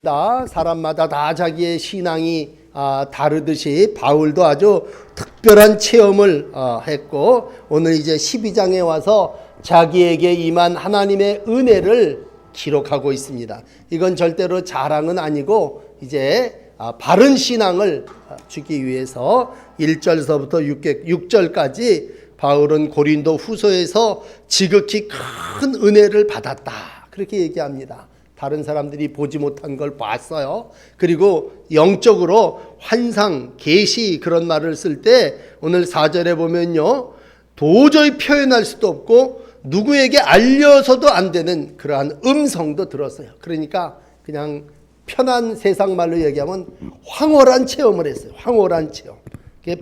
사람마다 다 자기의 신앙이 다르듯이 바울도 아주 특별한 체험을 했고, 오늘 이제 12장에 와서 자기에게 임한 하나님의 은혜를 기록하고 있습니다. 이건 절대로 자랑은 아니고 이제 바른 신앙을 주기 위해서 1절서부터 6절까지 바울은 고린도 후서에서 지극히 큰 은혜를 받았다, 그렇게 얘기합니다. 다른 사람들이 보지 못한 걸 봤어요. 그리고 영적으로 환상, 계시, 그런 말을 쓸 때 오늘 4절에 보면요, 도저히 표현할 수도 없고 누구에게 알려서도 안 되는 그러한 음성도 들었어요. 그러니까 그냥 편한 세상 말로 얘기하면 황홀한 체험을 했어요. 황홀한 체험.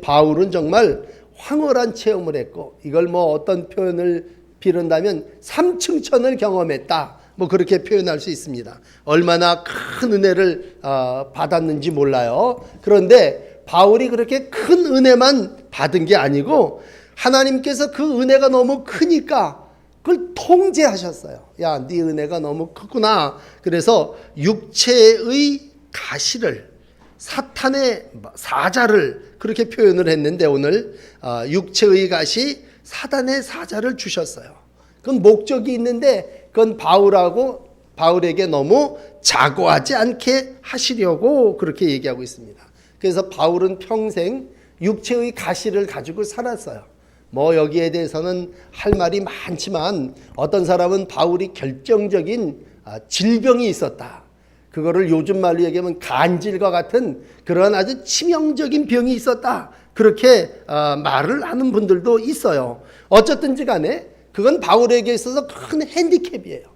바울은 정말 황홀한 체험을 했고, 이걸 뭐 어떤 표현을 빌은다면 삼층천을 경험했다, 뭐 그렇게 표현할 수 있습니다. 얼마나 큰 은혜를 받았는지 몰라요. 그런데 바울이 그렇게 큰 은혜만 받은 게 아니고 하나님께서 그 은혜가 너무 크니까 그걸 통제하셨어요. 야, 네 은혜가 너무 크구나. 그래서 육체의 가시를, 사탄의 사자를 그렇게 표현을 했는데, 오늘 육체의 가시, 사단의 사자를 주셨어요. 그건 목적이 있는데 그건 바울에게 너무 자고하지 않게 하시려고 그렇게 얘기하고 있습니다. 그래서 바울은 평생 육체의 가시를 가지고 살았어요. 뭐 여기에 대해서는 할 말이 많지만 어떤 사람은 바울이 결정적인 질병이 있었다, 그거를 요즘 말로 얘기하면 간질과 같은 그런 아주 치명적인 병이 있었다, 그렇게 말을 하는 분들도 있어요. 어쨌든지 간에 그건 바울에게 있어서 큰 핸디캡이에요.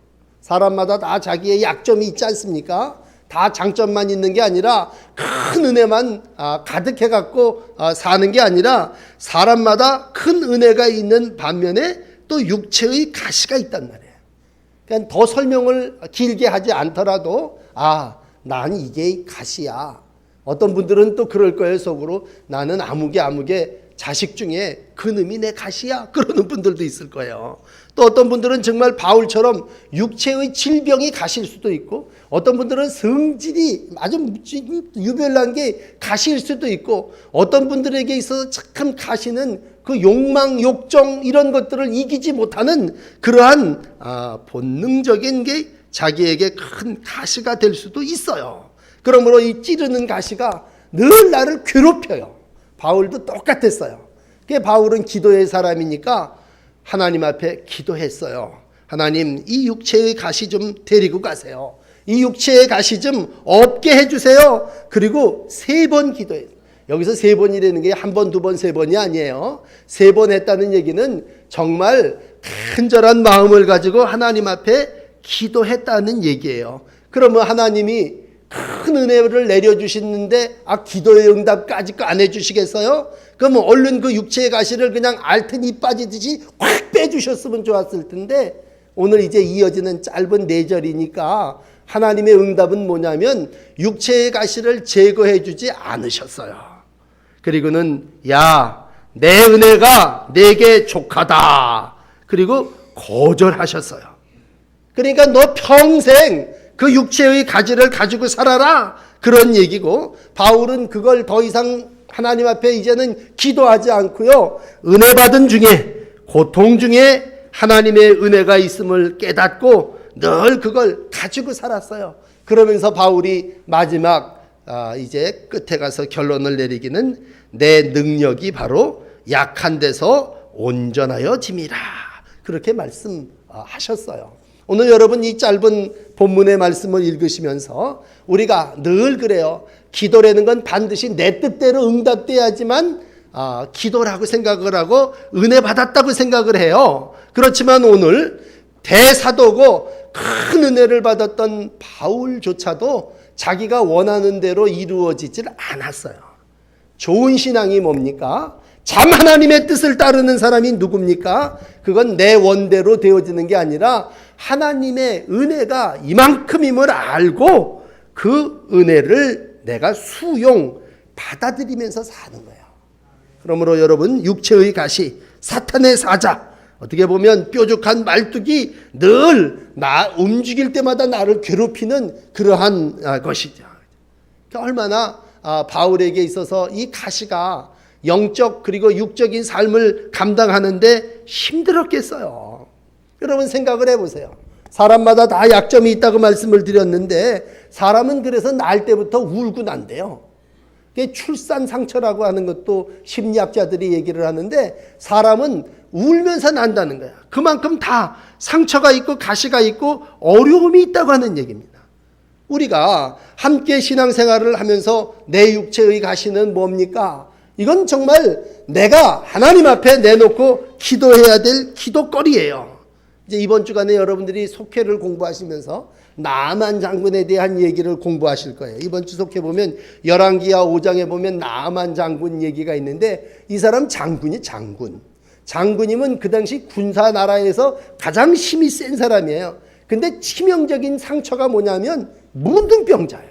사람마다 다 자기의 약점이 있지 않습니까? 다 장점만 있는 게 아니라 큰 은혜만 가득해 갖고 사는 게 아니라 사람마다 큰 은혜가 있는 반면에 또 육체의 가시가 있단 말이에요. 그러니까 더 설명을 길게 하지 않더라도 난 이게 가시야. 어떤 분들은 또 그럴 거예요, 속으로. 나는 아무개 자식 중에 그놈이 내 가시야, 그러는 분들도 있을 거예요. 또 어떤 분들은 정말 바울처럼 육체의 질병이 가시일 수도 있고, 어떤 분들은 성질이 아주 유별난 게 가시일 수도 있고, 어떤 분들에게 있어서 참 가시는 그 욕망, 욕정, 이런 것들을 이기지 못하는 그러한 본능적인 게 자기에게 큰 가시가 될 수도 있어요. 그러므로 이 찌르는 가시가 늘 나를 괴롭혀요. 바울도 똑같았어요. 바울은 기도의 사람이니까 하나님 앞에 기도했어요. 하나님, 이 육체의 가시 좀 데리고 가세요. 이 육체의 가시 좀 없게 해주세요. 그리고 3번 기도해요. 여기서 3번이라는 게 1번, 2번, 3번이 아니에요. 3번 했다는 얘기는 정말 간절한 마음을 가지고 하나님 앞에 기도했다는 얘기예요. 그러면 하나님이 큰 은혜를 내려주시는데 기도의 응답까지 안 해주시겠어요? 그러면 얼른 그 육체의 가시를 그냥 앓더니 빠지듯이 확 빼주셨으면 좋았을 텐데, 오늘 이제 이어지는 짧은 4절이니까 하나님의 응답은 뭐냐면 육체의 가시를 제거해 주지 않으셨어요. 그리고는 내 은혜가 내게 족하다, 그리고 거절하셨어요. 그러니까 너 평생 그 육체의 가지를 가지고 살아라, 그런 얘기고, 바울은 그걸 더 이상 하나님 앞에 이제는 기도하지 않고요, 은혜 받은 중에, 고통 중에 하나님의 은혜가 있음을 깨닫고 늘 그걸 가지고 살았어요. 그러면서 바울이 마지막 이제 끝에 가서 결론을 내리기는 내 능력이 바로 약한 데서 온전하여 짐이라, 그렇게 말씀하셨어요. 오늘 여러분 이 짧은 본문의 말씀을 읽으시면서 우리가 늘 그래요. 기도라는 건 반드시 내 뜻대로 응답돼야지만 기도라고 생각을 하고 은혜 받았다고 생각을 해요. 그렇지만 오늘 대사도고 큰 은혜를 받았던 바울조차도 자기가 원하는 대로 이루어지질 않았어요. 좋은 신앙이 뭡니까? 참 하나님의 뜻을 따르는 사람이 누굽니까? 그건 내 원대로 되어지는 게 아니라 하나님의 은혜가 이만큼임을 알고 그 은혜를 내가 수용, 받아들이면서 사는 거예요. 그러므로 여러분, 육체의 가시, 사탄의 사자, 어떻게 보면 뾰족한 말뚝이 늘 움직일 때마다 나를 괴롭히는 그러한 것이죠. 얼마나 바울에게 있어서 이 가시가 영적 그리고 육적인 삶을 감당하는데 힘들었겠어요. 여러분 생각을 해보세요. 사람마다 다 약점이 있다고 말씀을 드렸는데 사람은 그래서 날 때부터 울고 난대요. 출산 상처라고 하는 것도 심리학자들이 얘기를 하는데 사람은 울면서 난다는 거야. 그만큼 다 상처가 있고 가시가 있고 어려움이 있다고 하는 얘기입니다. 우리가 함께 신앙생활을 하면서 내 육체의 가시는 뭡니까? 이건 정말 내가 하나님 앞에 내놓고 기도해야 될 기도거리예요. 이제 이번 주간에 여러분들이 속회를 공부하시면서 나아만 장군에 대한 얘기를 공부하실 거예요. 이번 주 속회 보면 열왕기하 5장에 보면 나아만 장군 얘기가 있는데 이 사람 장군이 장군. 장군이면 그 당시 군사 나라에서 가장 힘이 센 사람이에요. 근데 치명적인 상처가 뭐냐면 문둥병자예요.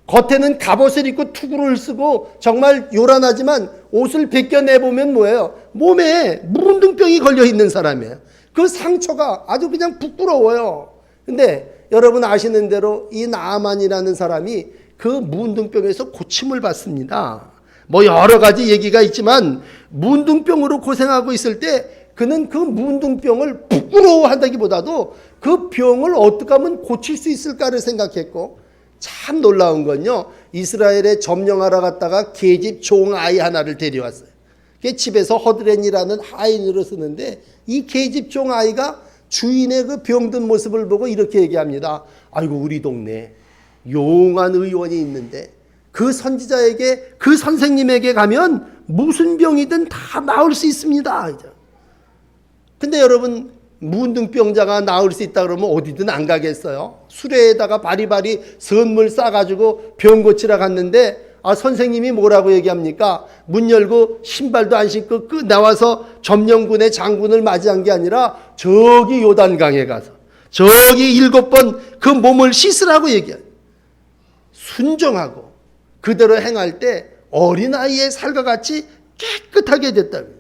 겉에는 갑옷을 입고 투구를 쓰고 정말 요란하지만 옷을 벗겨내보면 뭐예요? 몸에 문둥병이 걸려있는 사람이에요. 그 상처가 아주 그냥 부끄러워요. 근데 여러분 아시는 대로 이 나아만이라는 사람이 그 문둥병에서 고침을 받습니다. 뭐 여러 가지 얘기가 있지만 문둥병으로 고생하고 있을 때 그는 그 문둥병을 부끄러워한다기보다도 그 병을 어떻게 하면 고칠 수 있을까를 생각했고, 참 놀라운 건요, 이스라엘에 점령하러 갔다가 계집 종 아이 하나를 데려왔어요. 그게 집에서 허드렛이라는 하인으로 쓰는데 이 계집 종 아이가 주인의 그 병든 모습을 보고 이렇게 얘기합니다. 아이고 우리 동네에 용한 의원이 있는데 그 선지자에게 그 선생님에게 가면 무슨 병이든 다 나을 수 있습니다. 근데 여러분 문둥병자가 나을 수 있다 그러면 어디든 안 가겠어요? 수레에다가 바리바리 선물 싸가지고 병 고치러 갔는데 선생님이 뭐라고 얘기합니까? 문 열고 신발도 안 신고 나와서 점령군의 장군을 맞이한 게 아니라 저기 요단강에 가서 저기 7번 그 몸을 씻으라고 얘기해요. 순종하고 그대로 행할 때 어린아이의 살과 같이 깨끗하게 됐다고요.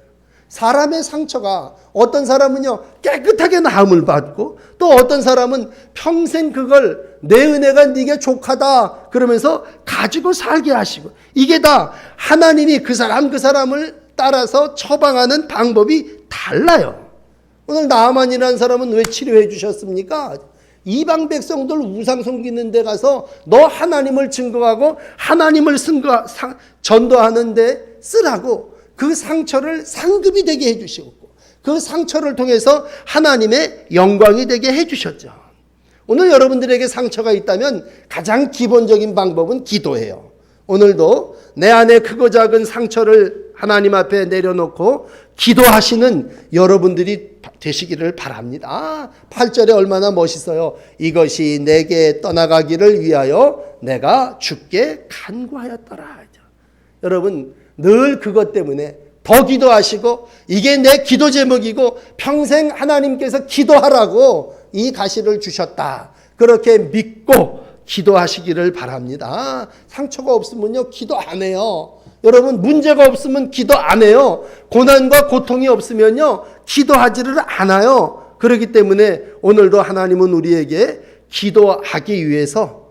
사람의 상처가 어떤 사람은요 깨끗하게 나음을 받고 또 어떤 사람은 평생 그걸 내 은혜가 네게 족하다 그러면서 가지고 살게 하시고, 이게 다 하나님이 그 사람을 따라서 처방하는 방법이 달라요. 오늘 나아만이라는 사람은 왜 치료해 주셨습니까? 이방 백성들 우상 섬기는 데 가서 너 하나님을 증거하고 하나님을 전도하는 데 쓰라고 그 상처를 상급이 되게 해주시고 그 상처를 통해서 하나님의 영광이 되게 해주셨죠. 오늘 여러분들에게 상처가 있다면 가장 기본적인 방법은 기도예요. 오늘도 내 안에 크고 작은 상처를 하나님 앞에 내려놓고 기도하시는 여러분들이 되시기를 바랍니다. 8절에 얼마나 멋있어요. 이것이 내게 떠나가기를 위하여 내가 주께 간구하였더라. 여러분 늘 그것 때문에 더 기도하시고 이게 내 기도 제목이고 평생 하나님께서 기도하라고 이 가시를 주셨다. 그렇게 믿고 기도하시기를 바랍니다. 상처가 없으면요 기도 안 해요. 여러분 문제가 없으면 기도 안 해요. 고난과 고통이 없으면요 기도하지를 않아요. 그렇기 때문에 오늘도 하나님은 우리에게 기도하기 위해서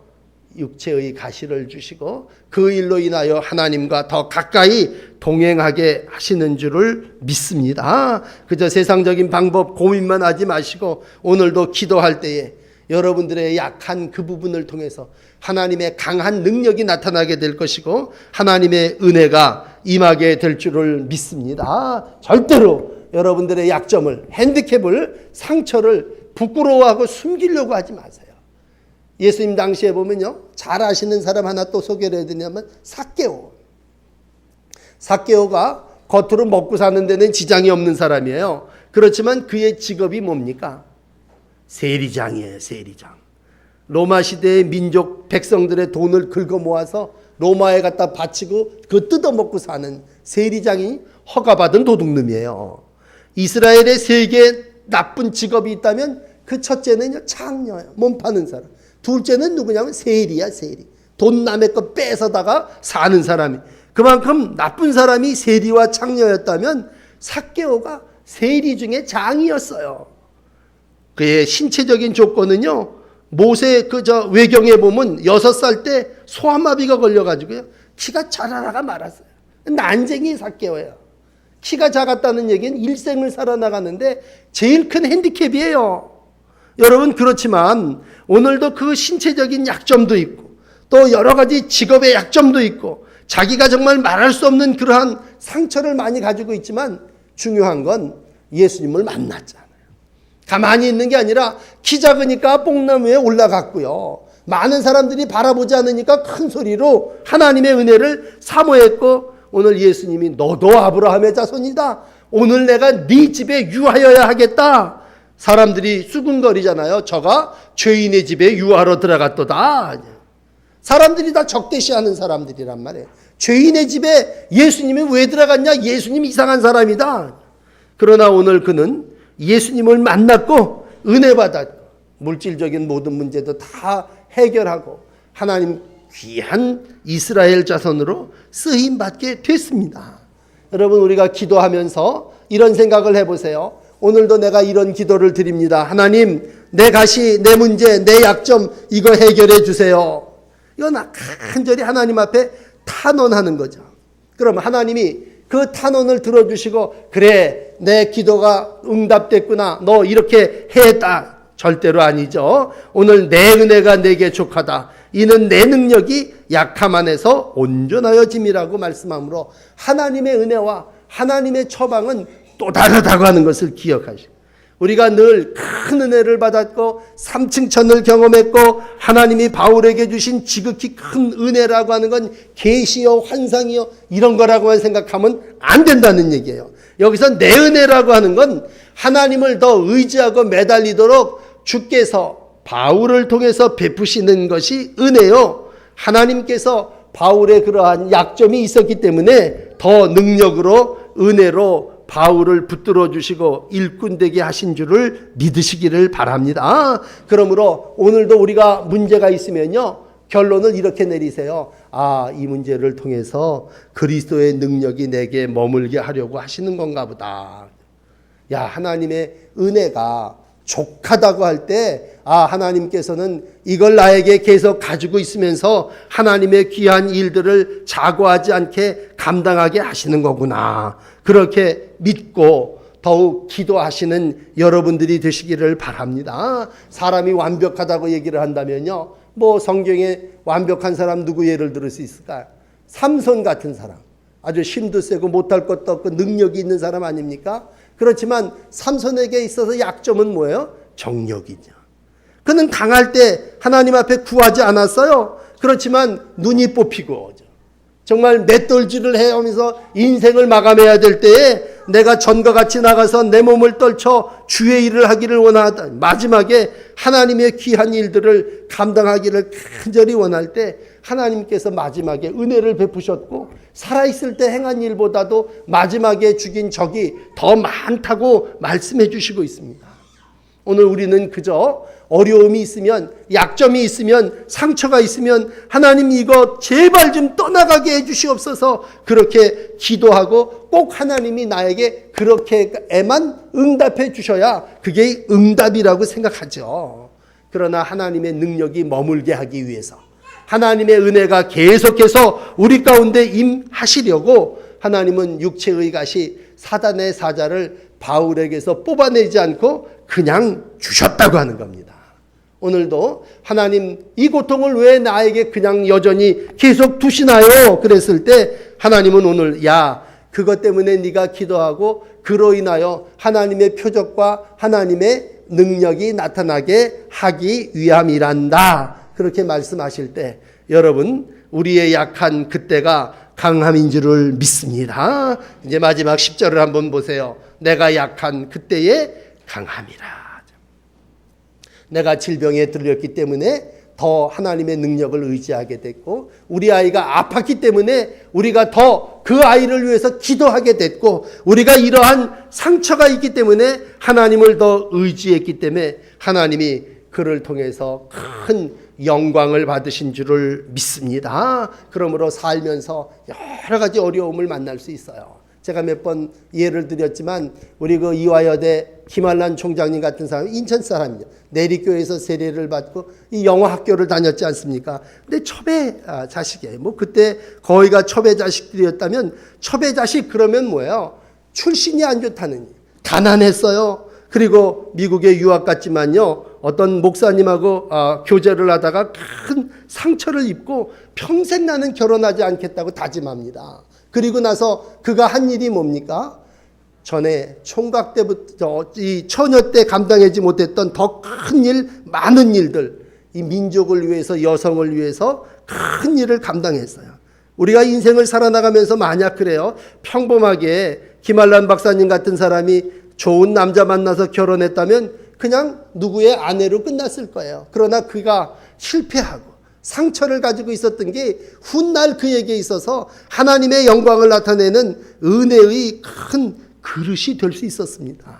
육체의 가시를 주시고 그 일로 인하여 하나님과 더 가까이 동행하게 하시는 줄을 믿습니다. 그저 세상적인 방법 고민만 하지 마시고 오늘도 기도할 때에 여러분들의 약한 그 부분을 통해서 하나님의 강한 능력이 나타나게 될 것이고 하나님의 은혜가 임하게 될 줄을 믿습니다. 절대로 여러분들의 약점을, 핸디캡을, 상처를 부끄러워하고 숨기려고 하지 마세요. 예수님 당시에 보면요 잘 아시는 사람 하나 또 소개를 해드리냐면 삭개오가 겉으로 먹고 사는 데는 지장이 없는 사람이에요. 그렇지만 그의 직업이 뭡니까? 세리장이에요. 세리장. 로마 시대의 민족 백성들의 돈을 긁어 모아서 로마에 갖다 바치고 그 뜯어먹고 사는 세리장이 허가받은 도둑놈이에요. 이스라엘의 3개 나쁜 직업이 있다면 그 첫째는 창녀예요. 몸 파는 사람. 둘째는 누구냐면 세리야. 세리. 돈 남의 거 뺏어다가 사는 사람이. 그만큼 나쁜 사람이 세리와 창녀였다면 삭개오가 세리 중에 장이었어요. 그의 신체적인 조건은요, 모세 외경에 보면 6살 때 소아마비가 걸려가지고요, 키가 자라나가 말았어요. 난쟁이 삭개오예요. 키가 작았다는 얘기는 일생을 살아나가는데 제일 큰 핸디캡이에요. 여러분, 그렇지만 오늘도 그 신체적인 약점도 있고 또 여러 가지 직업의 약점도 있고 자기가 정말 말할 수 없는 그러한 상처를 많이 가지고 있지만 중요한 건 예수님을 만났잖아요. 가만히 있는 게 아니라 키 작으니까 뽕나무에 올라갔고요. 많은 사람들이 바라보지 않으니까 큰 소리로 하나님의 은혜를 사모했고, 오늘 예수님이 너도 아브라함의 자손이다. 오늘 내가 네 집에 유하여야 하겠다. 사람들이 수군거리잖아요. 저가 죄인의 집에 유하러 들어갔도다. 사람들이 다 적대시하는 사람들이란 말이에요. 죄인의 집에 예수님이 왜 들어갔냐? 예수님 이상한 사람이다. 그러나 오늘 그는 예수님을 만났고 은혜 받았고 물질적인 모든 문제도 다 해결하고 하나님 귀한 이스라엘 자손으로 쓰임받게 됐습니다. 여러분, 우리가 기도하면서 이런 생각을 해보세요. 오늘도 내가 이런 기도를 드립니다. 하나님, 내 가시, 내 문제, 내 약점 이거 해결해 주세요. 이건 간절히 하나님 앞에 탄원하는 거죠. 그럼 하나님이 그 탄원을 들어주시고, 그래, 내 기도가 응답됐구나, 너 이렇게 했다. 절대로 아니죠. 오늘 내 은혜가 내게 족하다. 이는 내 능력이 약함 안에서 온전하여짐이라고 말씀하므로 하나님의 은혜와 하나님의 처방은 또 다르다고 하는 것을 기억하시고, 우리가 늘 큰 은혜를 받았고 3층 천을 경험했고 하나님이 바울에게 주신 지극히 큰 은혜라고 하는 건 계시요 환상이요 이런 거라고만 생각하면 안 된다는 얘기예요. 여기서 내 은혜라고 하는 건 하나님을 더 의지하고 매달리도록 주께서 바울을 통해서 베푸시는 것이 은혜요. 하나님께서 바울의 그러한 약점이 있었기 때문에 더 능력으로 은혜로 바울을 붙들어 주시고 일꾼 되게 하신 줄을 믿으시기를 바랍니다. 그러므로 오늘도 우리가 문제가 있으면요, 결론을 이렇게 내리세요. 아, 이 문제를 통해서 그리스도의 능력이 내게 머물게 하려고 하시는 건가 보다. 야, 하나님의 은혜가 족하다고 할 때, 아, 하나님께서는 이걸 나에게 계속 가지고 있으면서 하나님의 귀한 일들을 자고하지 않게 감당하게 하시는 거구나. 그렇게 믿고 더욱 기도하시는 여러분들이 되시기를 바랍니다. 사람이 완벽하다고 얘기를 한다면요, 뭐 성경에 완벽한 사람 누구 예를 들을 수 있을까요? 삼손 같은 사람, 아주 힘도 세고 못할 것도 없고 능력이 있는 사람 아닙니까? 그렇지만 삼손에게 있어서 약점은 뭐예요? 정력이죠. 그는 강할 때 하나님 앞에 구하지 않았어요. 그렇지만 눈이 뽑히고 정말 맷돌질을 해오면서 인생을 마감해야 될 때에 내가 전과 같이 나가서 내 몸을 떨쳐 주의 일을 하기를 원하다. 마지막에 하나님의 귀한 일들을 감당하기를 간절히 원할 때 하나님께서 마지막에 은혜를 베푸셨고, 살아있을 때 행한 일보다도 마지막에 죽인 적이 더 많다고 말씀해 주시고 있습니다. 오늘 우리는 그저 어려움이 있으면, 약점이 있으면, 상처가 있으면 하나님 이거 제발 좀 떠나가게 해 주시옵소서 그렇게 기도하고 꼭 하나님이 나에게 그렇게에만 응답해 주셔야 그게 응답이라고 생각하죠. 그러나 하나님의 능력이 머물게 하기 위해서, 하나님의 은혜가 계속해서 우리 가운데 임하시려고 하나님은 육체의 가시 사단의 사자를 바울에게서 뽑아내지 않고 그냥 주셨다고 하는 겁니다. 오늘도 하나님 이 고통을 왜 나에게 그냥 여전히 계속 두시나요? 그랬을 때 하나님은 오늘, 야, 그것 때문에 네가 기도하고 그로 인하여 하나님의 표적과 하나님의 능력이 나타나게 하기 위함이란다. 그렇게 말씀하실 때 여러분, 우리의 약한 그때가 강함인 줄을 믿습니다. 이제 마지막 10절을 한번 보세요. 내가 약한 그때의 강함이라. 내가 질병에 들렸기 때문에 더 하나님의 능력을 의지하게 됐고, 우리 아이가 아팠기 때문에 우리가 더 그 아이를 위해서 기도하게 됐고, 우리가 이러한 상처가 있기 때문에 하나님을 더 의지했기 때문에 하나님이 그를 통해서 큰 영광을 받으신 줄을 믿습니다. 그러므로 살면서 여러 가지 어려움을 만날 수 있어요. 제가 몇 번 예를 드렸지만 우리 그 이화여대 김한란 총장님 같은 사람이 인천 사람이요. 내리교에서 세례를 받고 이 영어 학교를 다녔지 않습니까? 근데 첩의 자식이에요. 뭐 그때 거의가 첩의 자식들이었다면 첩의 자식 그러면 뭐예요? 출신이 안 좋다는, 가난했어요. 그리고 미국에 유학 갔지만요, 어떤 목사님하고 교제를 하다가 큰 상처를 입고 평생 나는 결혼하지 않겠다고 다짐합니다. 그리고 나서 그가 한 일이 뭡니까? 전에 총각 때부터 이 처녀 때 감당하지 못했던 더 큰 일, 많은 일들, 이 민족을 위해서, 여성을 위해서 큰 일을 감당했어요. 우리가 인생을 살아나가면서 만약 그래요, 평범하게 김한란 박사님 같은 사람이 좋은 남자 만나서 결혼했다면 그냥 누구의 아내로 끝났을 거예요. 그러나 그가 실패하고 상처를 가지고 있었던 게 훗날 그에게 있어서 하나님의 영광을 나타내는 은혜의 큰 그릇이 될 수 있었습니다.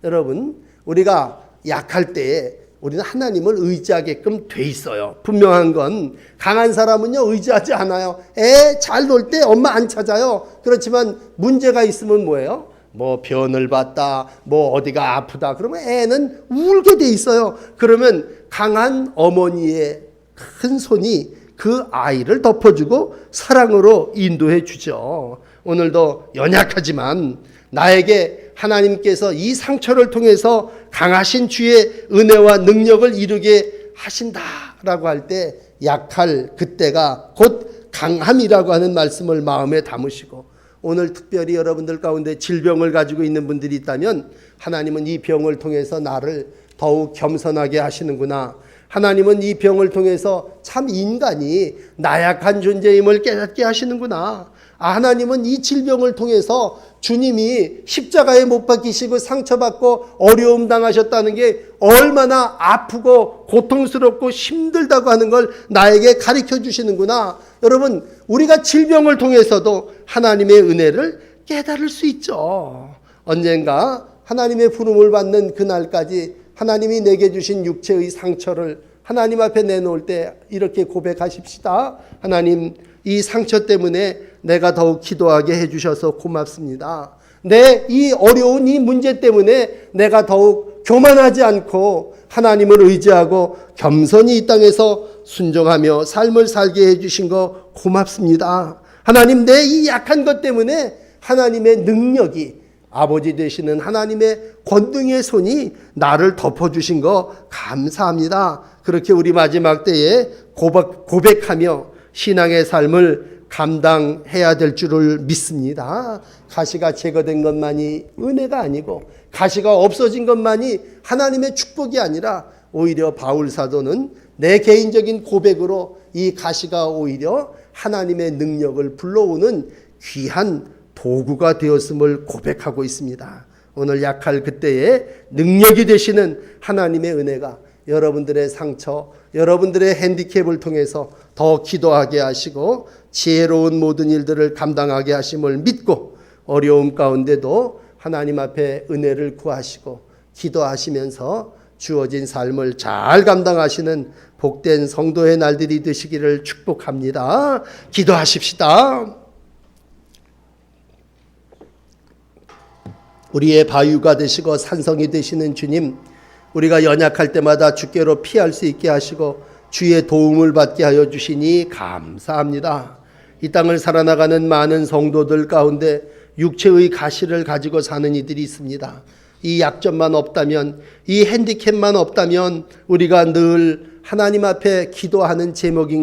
여러분, 우리가 약할 때에 우리는 하나님을 의지하게끔 돼 있어요. 분명한 건 강한 사람은요 의지하지 않아요. 애 잘 놀 때 엄마 안 찾아요. 그렇지만 문제가 있으면 뭐예요? 뭐 변을 봤다, 뭐 어디가 아프다 그러면 애는 울게 돼 있어요. 그러면 강한 어머니의 큰 손이 그 아이를 덮어주고 사랑으로 인도해 주죠. 오늘도 연약하지만 나에게 하나님께서 이 상처를 통해서 강하신 주의 은혜와 능력을 이루게 하신다라고 할 때 약할 그때가 곧 강함이라고 하는 말씀을 마음에 담으시고, 오늘 특별히 여러분들 가운데 질병을 가지고 있는 분들이 있다면 하나님은 이 병을 통해서 나를 더욱 겸손하게 하시는구나. 하나님은 이 병을 통해서 참 인간이 나약한 존재임을 깨닫게 하시는구나. 하나님은 이 질병을 통해서 주님이 십자가에 못 박히시고 상처받고 어려움 당하셨다는 게 얼마나 아프고 고통스럽고 힘들다고 하는 걸 나에게 가르쳐 주시는구나. 여러분, 우리가 질병을 통해서도 하나님의 은혜를 깨달을 수 있죠. 언젠가 하나님의 부름을 받는 그날까지 하나님이 내게 주신 육체의 상처를 하나님 앞에 내놓을 때 이렇게 고백하십시다. 하나님, 이 상처 때문에 내가 더욱 기도하게 해주셔서 고맙습니다. 내 이 어려운 이 문제 때문에 내가 더욱 교만하지 않고 하나님을 의지하고 겸손히 이 땅에서 순종하며 삶을 살게 해주신 거 고맙습니다. 하나님, 내 이 약한 것 때문에 하나님의 능력이, 아버지 되시는 하나님의 권능의 손이 나를 덮어주신 거 감사합니다. 그렇게 우리 마지막 때에 고백하며 신앙의 삶을 감당해야 될 줄을 믿습니다. 가시가 제거된 것만이 은혜가 아니고 가시가 없어진 것만이 하나님의 축복이 아니라 오히려 바울 사도는 내 개인적인 고백으로 이 가시가 오히려 하나님의 능력을 불러오는 귀한 도구가 되었음을 고백하고 있습니다. 오늘 약할 그때에 능력이 되시는 하나님의 은혜가 여러분들의 상처, 여러분들의 핸디캡을 통해서 더 기도하게 하시고 지혜로운 모든 일들을 감당하게 하심을 믿고 어려움 가운데도 하나님 앞에 은혜를 구하시고 기도하시면서 주어진 삶을 잘 감당하시는 복된 성도의 날들이 되시기를 축복합니다. 기도하십시다. 우리의 바위가 되시고 산성이 되시는 주님, 우리가 연약할 때마다 주께로 피할 수 있게 하시고 주의 도움을 받게 하여 주시니 감사합니다. 이 땅을 살아나가는 많은 성도들 가운데 육체의 가시를 가지고 사는 이들이 있습니다. 이 약점만 없다면, 이 핸디캡만 없다면 우리가 늘 하나님 앞에 기도하는 제목인